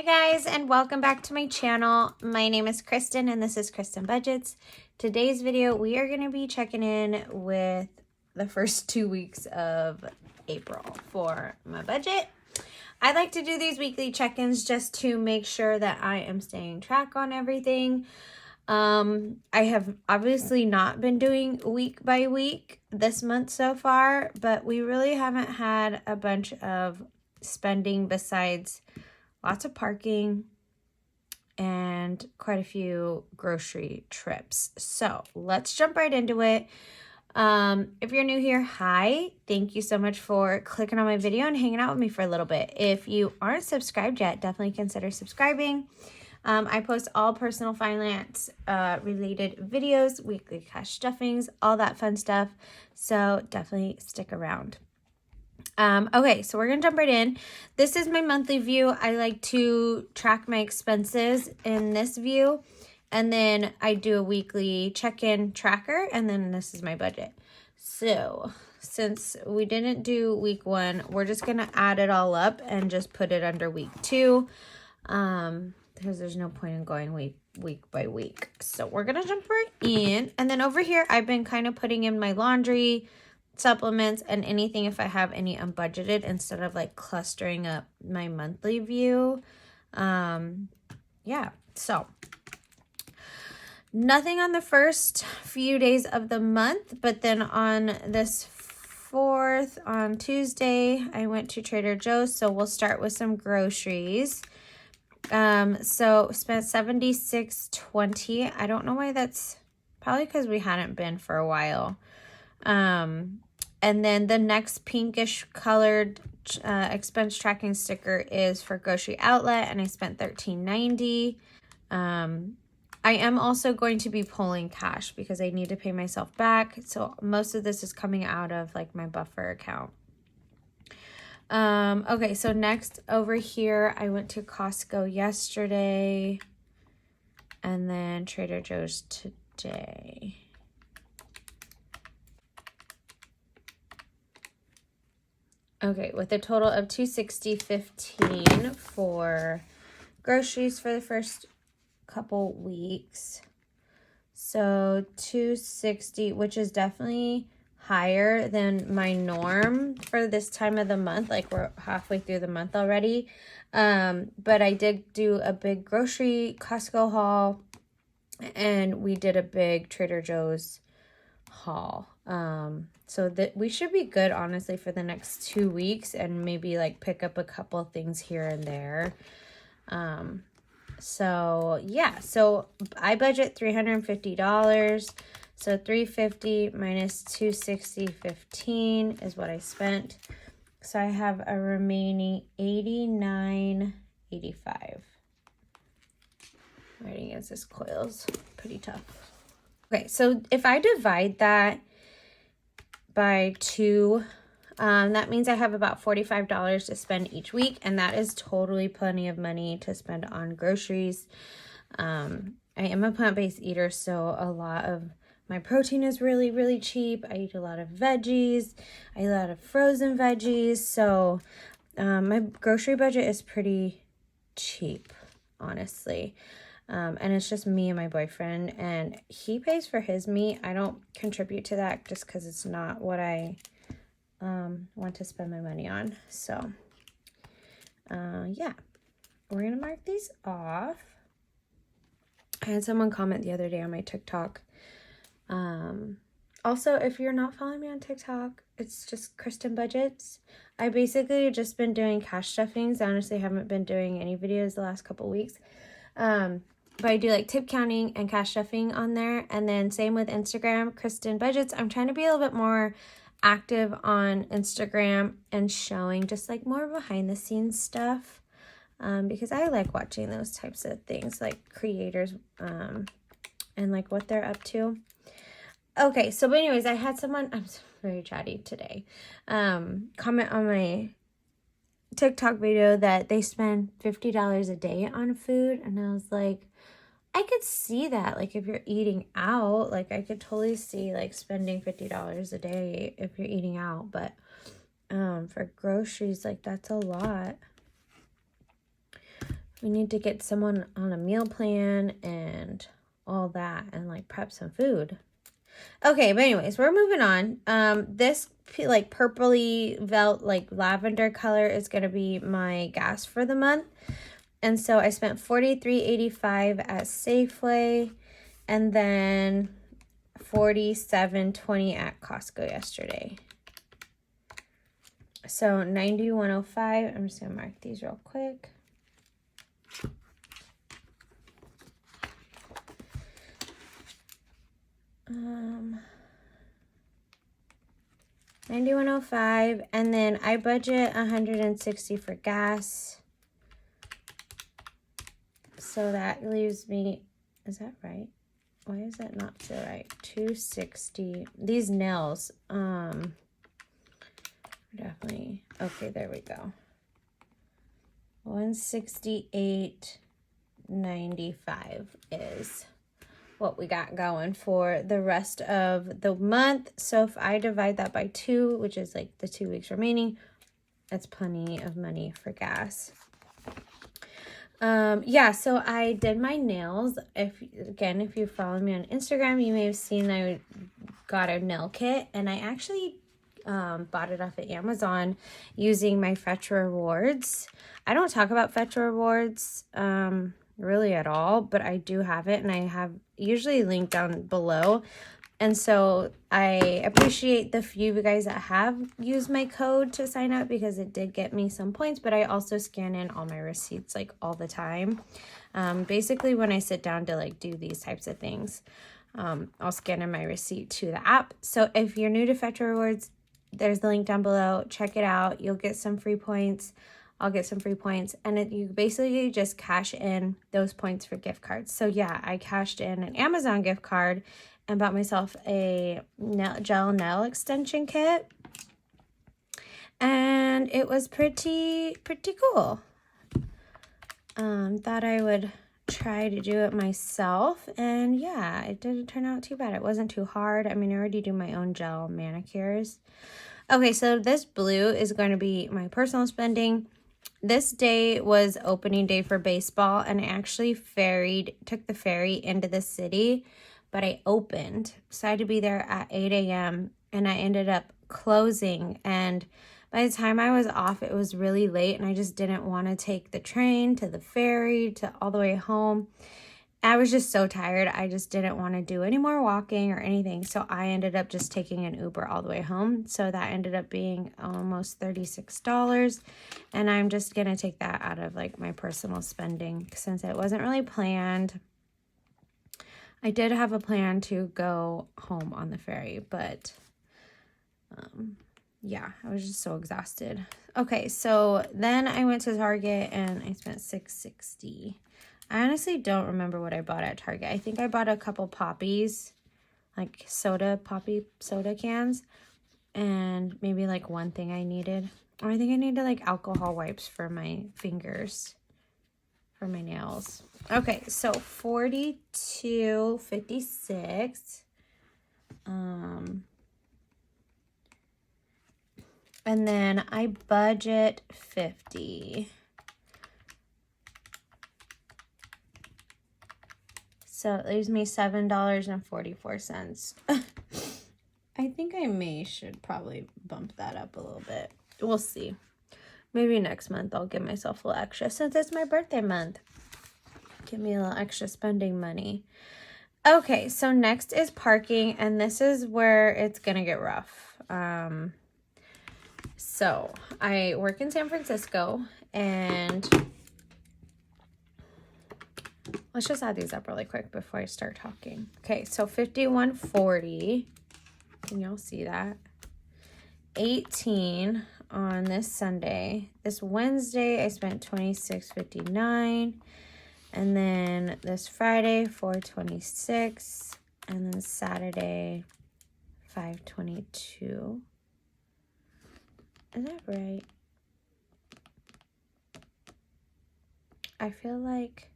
guys, and welcome back to my channel. My name is Kristen and this is Kristen Budgets. Today's video we are going to be checking in with the first 2 weeks of April for my budget. I like to do these weekly check-ins just to make sure that I am staying track on everything. I have obviously not been doing week by week this month so far, but we really haven't had a bunch of spending besides lots of parking and quite a few grocery trips. So let's jump right into it. If you're new here, hi. Thank you so much for clicking on my video and hanging out with me for a little bit. If you aren't subscribed yet, definitely consider subscribing. I post all personal finance related videos, weekly cash stuffings, all that fun stuff. So definitely stick around. Okay, so we're gonna jump right in. This is my monthly view. I like to track my expenses in this view, and then I do a weekly check-in tracker, and then this is my budget. So since we didn't do week 1, we're just gonna add it all up and just put it under week 2, because there's no point in going week by week. So we're gonna jump right in, and then over here I've been kind of putting in my laundry, supplements, and anything if I have any unbudgeted, instead of like clustering up my monthly view. Yeah, so nothing on the first few days of the month, but then on this 4th, on Tuesday, I went to Trader Joe's. So we'll start with some groceries. So spent $76.20. I don't know why that's probably because we hadn't been for a while. And then the next pinkish colored expense tracking sticker is for Grocery Outlet, and I spent $13.90. I am also going to be pulling cash because I need to pay myself back. So most of this is coming out of like my buffer account. Okay, so next over here, I went to Costco yesterday and then Trader Joe's today. Okay, with a total of $260.15 for groceries for the first couple weeks. So $260, which is definitely higher than my norm for this time of the month. Like we're halfway through the month already. But I did do a big grocery Costco haul, and we did a big Trader Joe's haul. So that we should be good, honestly, for the next 2 weeks, and maybe like pick up a couple things here and there. So yeah, so I budget $350. So $350 minus $260.15 is what I spent. So I have a remaining $89.85. Writing against this coil's pretty tough. Okay, so if I divide that by 2, that means I have about $45 to spend each week, and that is totally plenty of money to spend on groceries. I am a plant-based eater, so a lot of my protein is really, really cheap. I eat a lot of veggies. I eat a lot of frozen veggies, so my grocery budget is pretty cheap, honestly. And it's just me and my boyfriend, and he pays for his meat. I don't contribute to that just because it's not what I want to spend my money on. So yeah, we're gonna mark these off. I had someone comment the other day on my TikTok. Also, if you're not following me on TikTok, it's just Kristen Budgets. I basically just been doing cash stuffings. I honestly haven't been doing any videos the last couple weeks. But I do like tip counting and cash stuffing on there. And then same with Instagram, Kristen Budgets. I'm trying to be a little bit more active on Instagram and showing just like more behind the scenes stuff. Because I like watching those types of things, like creators and like what they're up to. Okay, so but anyways, I had someone, I'm very chatty today, comment on my TikTok video that they spend $50 a day on food, and I was like, I could see that, like if you're eating out, like I could totally see like spending $50 a day if you're eating out, but for groceries, like that's a lot. We need to get someone on a meal plan and all that and like prep some food. Okay, but anyways, we're moving on. This like purpley like lavender color is going to be my gas for the month. And so I spent $43.85 at Safeway and then $47.20 at Costco yesterday. So $91.05. I'm just going to mark these real quick. $91.05, and then I budget $160 for gas. So that leaves me, is that right? Why is that not so right? $260. These nails, definitely, okay, there we go. $168.95 is what we got going for the rest of the month. So if I divide that by 2, which is like the 2 weeks remaining, that's plenty of money for gas. Yeah, so I did my nails. If you follow me on Instagram, you may have seen I got a nail kit, and I actually bought it off of Amazon using my Fetch Rewards. I don't talk about Fetch Rewards really at all, but I do have it, and I have usually linked down below. And so I appreciate the few of you guys that have used my code to sign up, because it did get me some points, but I also scan in all my receipts like all the time. Basically when I sit down to like do these types of things, I'll scan in my receipt to the app. So if you're new to Fetch Rewards, there's the link down below. Check it out. You'll get some free points. I'll get some free points, and you basically just cash in those points for gift cards. So yeah, I cashed in an Amazon gift card and bought myself a gel nail extension kit, and it was pretty cool. Thought I would try to do it myself, and yeah, it didn't turn out too bad. It wasn't too hard. I mean, I already do my own gel manicures. Okay, so this blue is going to be my personal spending. This day was opening day for baseball, and I actually took the ferry into the city, but I opened. So I had to be there at 8 a.m. and I ended up closing. And by the time I was off, it was really late, and I just didn't want to take the train to the ferry to all the way home. I was just so tired. I just didn't want to do any more walking or anything. So I ended up just taking an Uber all the way home. So that ended up being almost $36. And I'm just going to take that out of like my personal spending since it wasn't really planned. I did have a plan to go home on the ferry, but yeah, I was just so exhausted. Okay, so then I went to Target and I spent $660. I honestly don't remember what I bought at Target. I think I bought a couple poppies, like poppy soda cans, and maybe like one thing I needed. Or I think I needed like alcohol wipes for my fingers, for my nails. Okay, so $42.56. And then I budget $50. So it leaves me $7.44. I think I should probably bump that up a little bit. We'll see. Maybe next month I'll give myself a little extra since it's my birthday month. Give me a little extra spending money. Okay, so next is parking, and this is where it's going to get rough. So I work in San Francisco, and let's just add these up really quick before I start talking. Okay, so $51.40. Can y'all see that? $18 on this Sunday. This Wednesday, I spent $26.59. And then this Friday, $4.26. And then Saturday, $5.22. Is that right? I feel like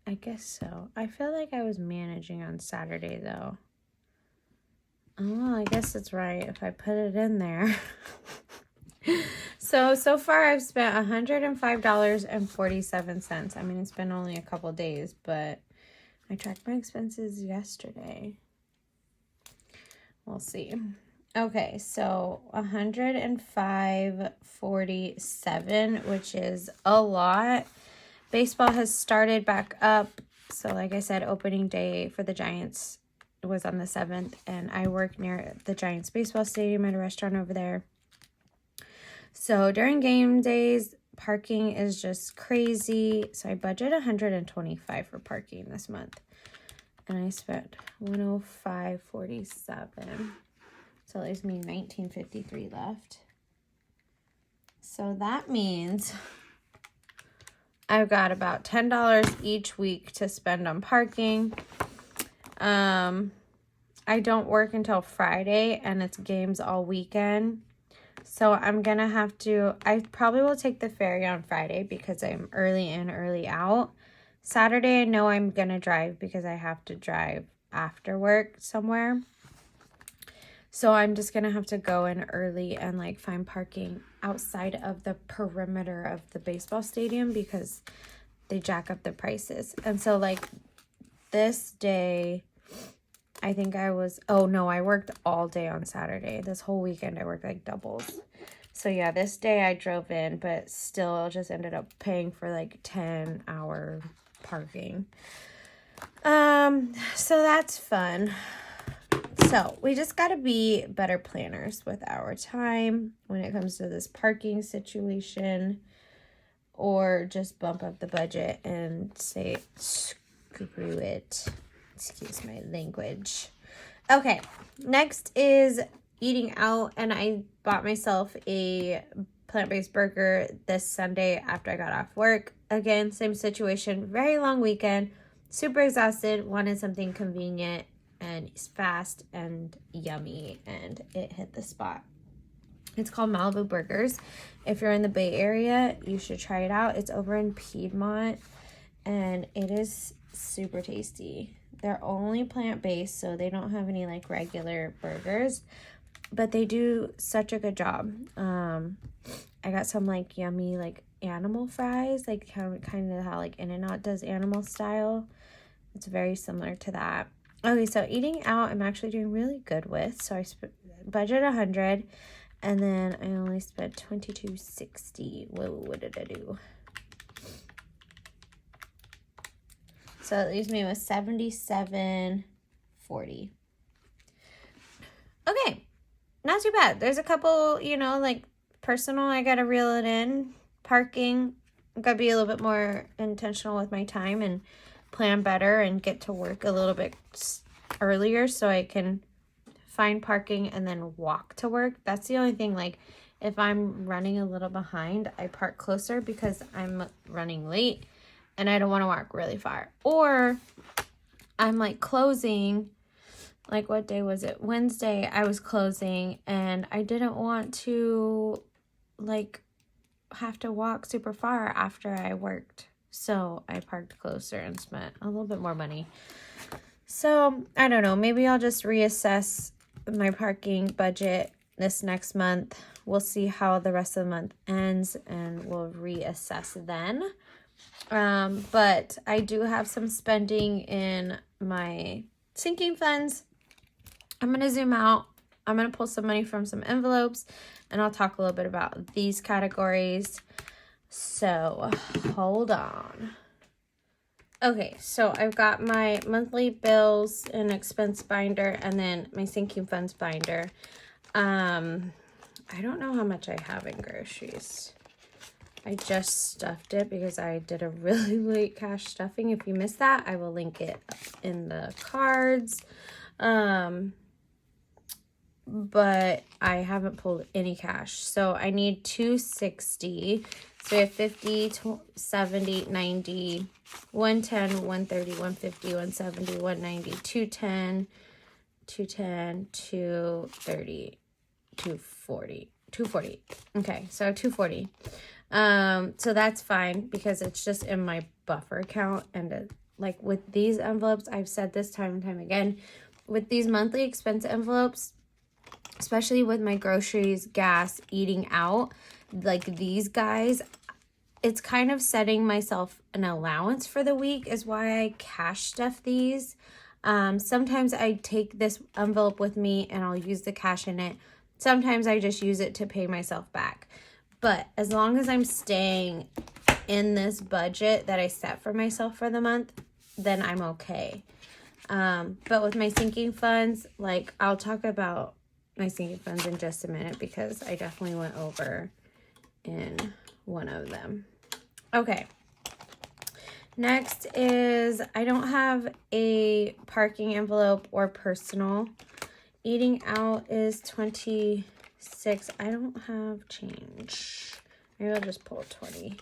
I guess so. I feel like I was managing on Saturday, though. Oh, I guess it's right if I put it in there. So far I've spent $105.47. I mean, it's been only a couple days, but I tracked my expenses yesterday. We'll see. Okay, so 105.47, which is a lot. Baseball has started back up. So like I said, opening day for the Giants was on the 7th, and I work near the Giants baseball stadium at a restaurant over there. So during game days, parking is just crazy. So I budget $125 for parking this month. And I spent $105.47. So it leaves me $19.53 left. So that means I've got about $10 each week to spend on parking. I don't work until Friday, and it's games all weekend. So I'm going to have to, I probably will take the ferry on Friday because I'm early in, early out. Saturday, I know I'm going to drive because I have to drive after work somewhere. So I'm just going to have to go in early and like find parking outside of the perimeter of the baseball stadium because they jack up the prices. And so like this day, I think I worked all day on Saturday. This whole weekend I worked like doubles. So yeah, this day I drove in, but still just ended up paying for like 10-hour parking. So that's fun. So we just got to be better planners with our time when it comes to this parking situation, or just bump up the budget and say, screw it. Excuse my language. Okay, next is eating out, and I bought myself a plant-based burger this Sunday after I got off work. Again, same situation, very long weekend, super exhausted, wanted something convenient and fast and yummy, and it hit the spot. It's called Malibu Burgers. If you're in the Bay Area, you should try it out. It's over in Piedmont, and it is super tasty. They're only plant-based, so they don't have any like regular burgers, but they do such a good job. I got some like yummy like animal fries, like kind of how like In-N-Out does animal style. It's very similar to that. Okay, so eating out I'm actually doing really good with. So I budget $100, and then I only spent $22.60. Whoa, what did I do? So it leaves me with $77.40. Okay, not too bad. There's a couple, like personal, I gotta reel it in. Parking, I gotta be a little bit more intentional with my time and plan better and get to work a little bit earlier so I can find parking and then walk to work. That's the only thing, like if I'm running a little behind, I park closer because I'm running late and I don't want to walk really far. Or I'm like closing, like what day was it? Wednesday I was closing, and I didn't want to like have to walk super far after I worked. So I parked closer and spent a little bit more money. So I don't know, maybe I'll just reassess my parking budget this next month. We'll see how the rest of the month ends, and we'll reassess then. But I do have some spending in my sinking funds. I'm going to zoom out. I'm going to pull some money from some envelopes, and I'll talk a little bit about these categories. So hold on. Okay, so I've got my monthly bills and expense binder, and then my sinking funds binder. I don't know how much I have in groceries. I just stuffed it because I did a really late cash stuffing. If you missed that, I will link it in the cards. But I haven't pulled any cash. So I need $260. So we have 50, 70, 90, 110, 130, 150, 170, 190, 210, 210, 230, 240, 240. Okay, so 240. So that's fine because it's just in my buffer account. And like with these envelopes, I've said this time and time again, with these monthly expense envelopes, especially with my groceries, gas, eating out, like these guys, it's kind of setting myself an allowance for the week is why I cash stuff these. Sometimes I take this envelope with me and I'll use the cash in it. Sometimes I just use it to pay myself back. But as long as I'm staying in this budget that I set for myself for the month, then I'm okay. But with my sinking funds, like I'll talk about my sinking funds in just a minute because I definitely went over in one of them. Okay. Next is I don't have a parking envelope or personal. Eating out is 26. I don't have change. Maybe I'll just pull 20.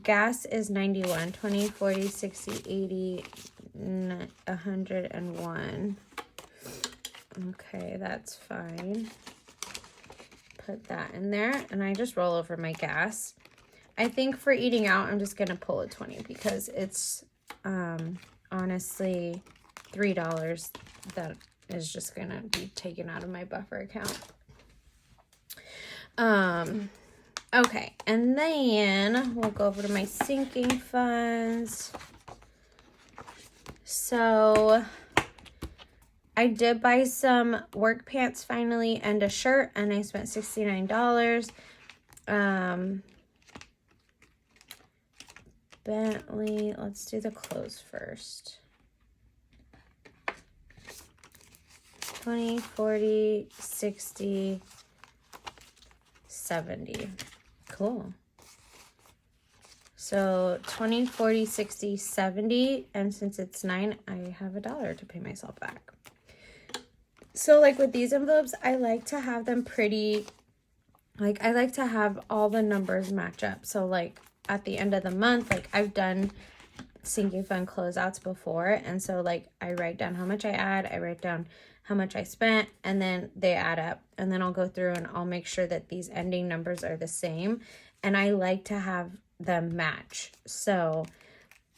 Gas is 91. 20, 40, 60, 80, 101. Okay, that's fine. Put that in there, and I just roll over my gas. I think for eating out, I'm just going to pull a 20 because it's honestly $3 that is just going to be taken out of my buffer account. Okay, and then we'll go over to my sinking funds. So I did buy some work pants finally and a shirt, and I spent $69. Bentley, let's do the clothes first. 20, 40, 60, 70. Cool. So 20, 40, 60, 70. And since it's 9, I have $1 to pay myself back. So like with these envelopes, I like to have them pretty, like I like to have all the numbers match up. So like at the end of the month, like I've done sinking fund closeouts before. And so like I write down how much I add, I write down how much I spent, and then they add up. And then I'll go through and I'll make sure that these ending numbers are the same. And I like to have them match. So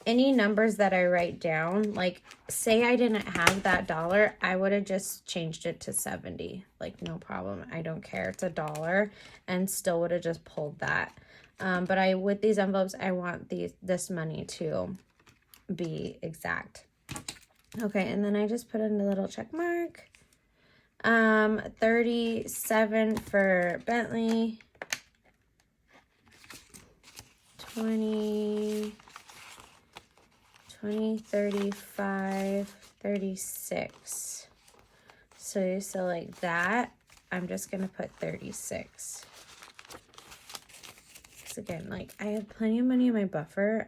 any numbers that I write down, like say I didn't have that $1, I would have just changed it to 70. Like no problem. I don't care. It's $1 and still would have just pulled that. But with these envelopes, I want this money to be exact. Okay, and then I just put in a little check mark. 37 for Bentley. 20, 35, 36. So like that, I'm just going to put 36. Again, like I have plenty of money in my buffer.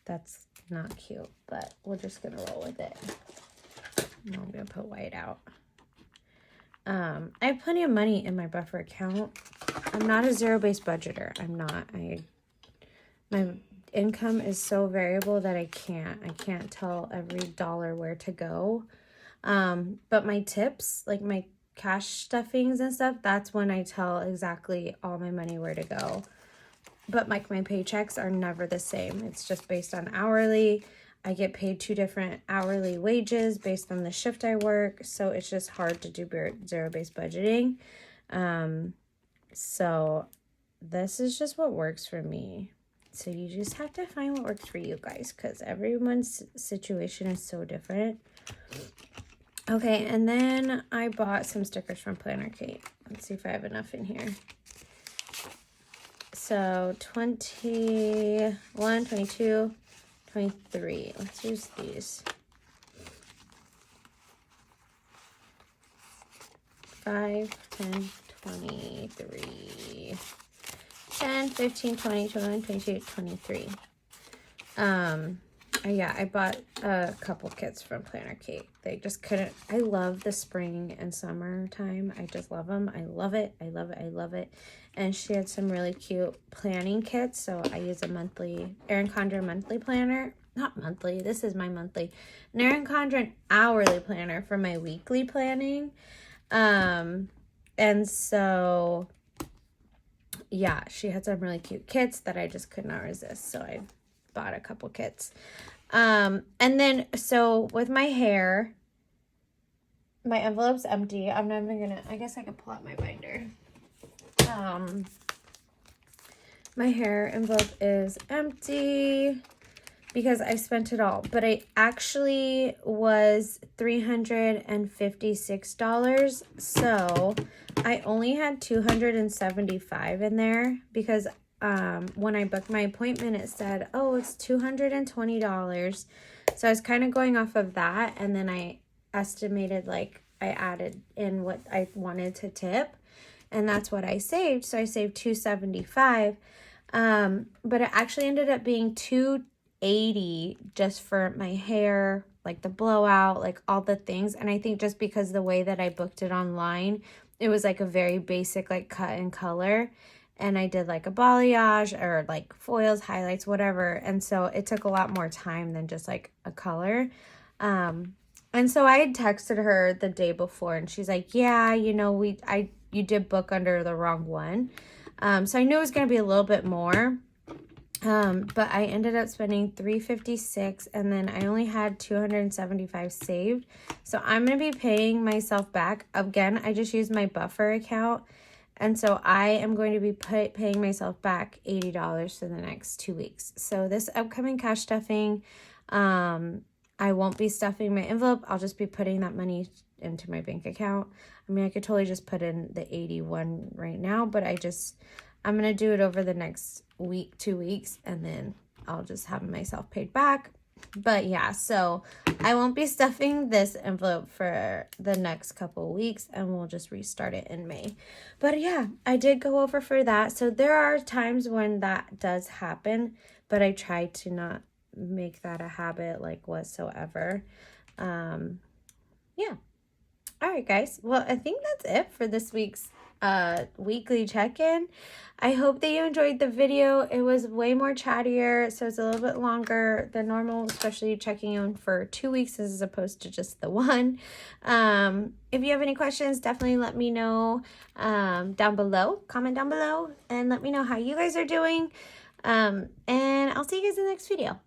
That's not cute, but we're just gonna roll with it. I'm gonna put white out. I have plenty of money in my buffer account. I'm not a zero-based budgeter. I'm not. My income is so variable that I can't tell every dollar where to go. But my tips, like my cash stuffings and stuff, that's when I tell exactly all my money where to go. But like my paychecks are never the same. It's just based on hourly. I get paid 2 different hourly wages based on the shift I work. So it's just hard to do zero-based budgeting. So this is just what works for me. So you just have to find what works for you guys because everyone's situation is so different. Okay, and then I bought some stickers from Planner Kate. Let's see if I have enough in here. So 21, 22, 23. Let's use these. 5, 10, 23. 10, 15, 20, 21, 22, 23. Yeah, I bought a couple kits from Planner Kate. They just couldn't. I love the spring and summer time. I just love them. I love it. I love it. I love it. And she had some really cute planning kits. So I use a monthly Erin Condren monthly planner. Not monthly. This is my monthly. An Erin Condren hourly planner for my weekly planning. And so yeah, she had some really cute kits that I just could not resist. So I bought a couple kits. And then, so with my hair, my envelope's empty. I'm not even gonna, I guess I could pull out my binder. My hair envelope is empty because I spent it all, but it actually was $356. So I only had $275 in there because when I booked my appointment, it said, oh, it's $220. So I was kind of going off of that, and then I estimated, like, I added in what I wanted to tip, and that's what I saved. So I saved $275. But it actually ended up being $280 just for my hair, like the blowout, like all the things. And I think just because the way that I booked it online, it was like a very basic, like, cut and color. And I did like a balayage or like foils, highlights, whatever. And so it took a lot more time than just like a color. And so I had texted her the day before, and she's like, yeah, you know, you did book under the wrong one. So I knew it was going to be a little bit more. But I ended up spending $356, and then I only had $275 saved. So I'm going to be paying myself back. Again, I just used my buffer account. And so I am going to be paying myself back $80 for the next 2 weeks. So this upcoming cash stuffing, I won't be stuffing my envelope. I'll just be putting that money into my bank account. I mean, I could totally just put in the 81 right now, but I'm going to do it over the next week, 2 weeks, and then I'll just have myself paid back. But yeah, so I won't be stuffing this envelope for the next couple weeks, and we'll just restart it in May. But yeah, I did go over for that. So there are times when that does happen, but I try to not make that a habit, like, whatsoever. Yeah. All right, guys. Well, I think that's it for this week's weekly check-in. I hope that you enjoyed the video. It was way more chattier, so it's a little bit longer than normal, especially checking in for 2 weeks as opposed to just the one. If you have any questions, definitely let me know down below. Comment down below and let me know how you guys are doing. And I'll see you guys in the next video.